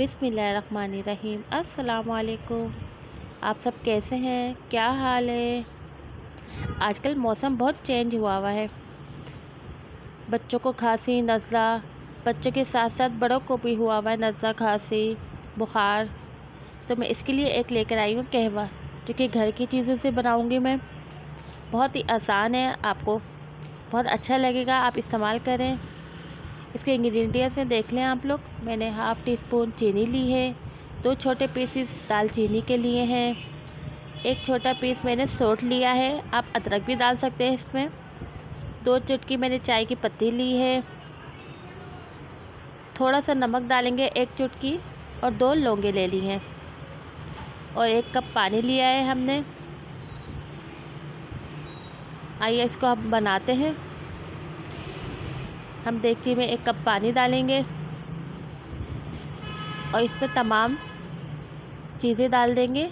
बिस्मिल्लाहिर्रहमानिर्रहीम। अस्सलाम वालेकुम। आप सब कैसे हैं? क्या हाल है? आजकल मौसम बहुत चेंज हुआ है। बच्चों को खांसी नज़ला, बच्चों के साथ साथ बड़ों को भी हुआ है नज़ला, खांसी, बुखार। तो मैं इसके लिए एक लेकर आई हूँ कहवा, जो कि घर की चीज़ों से बनाऊँगी मैं। बहुत ही आसान है, आपको बहुत अच्छा लगेगा, आप इस्तेमाल करें। इसके इंग्रेडिएंट्स हैं, देख लें आप लोग। मैंने हाफ़ टी स्पून चीनी ली है, 2 छोटे पीसेस दालचीनी के लिए हैं, 1 छोटा पीस मैंने सौंठ लिया है, आप अदरक भी डाल सकते हैं इसमें। 2 चुटकी मैंने चाय की पत्ती ली है, थोड़ा सा नमक डालेंगे 1 चुटकी, और 2 लौंगे ले ली हैं, और 1 कप पानी लिया है हमने। आइए इसको हम बनाते हैं। हम देगची में 1 कप पानी डालेंगे और इसमें तमाम चीज़ें डाल देंगे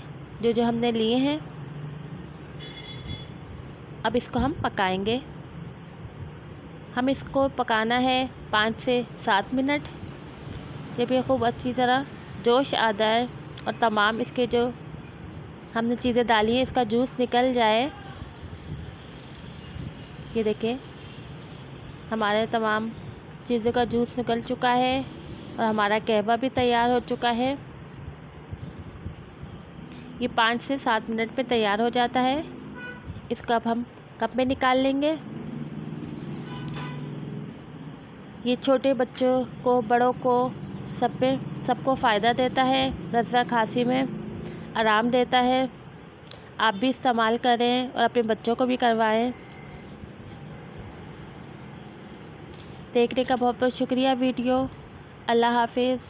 जो जो हमने लिए हैं। अब इसको हम पकाएंगे। हम इसको पकाना है 5 से 7 मिनट, जब ये खूब अच्छी तरह जोश आ जाए और तमाम इसके जो हमने चीज़ें डाली हैं इसका जूस निकल जाए। ये देखें, हमारे तमाम चीज़ों का जूस निकल चुका है और हमारा कहवा भी तैयार हो चुका है। ये 5 से 7 मिनट में तैयार हो जाता है। इसको अब हम कप में निकाल लेंगे। ये छोटे बच्चों को, बड़ों को, सबको फ़ायदा देता है। नज़ला खांसी में आराम देता है। आप भी इस्तेमाल करें और अपने बच्चों को भी करवाएं। देखने का बहुत बहुत शुक्रिया वीडियो। अल्लाह हाफिज़।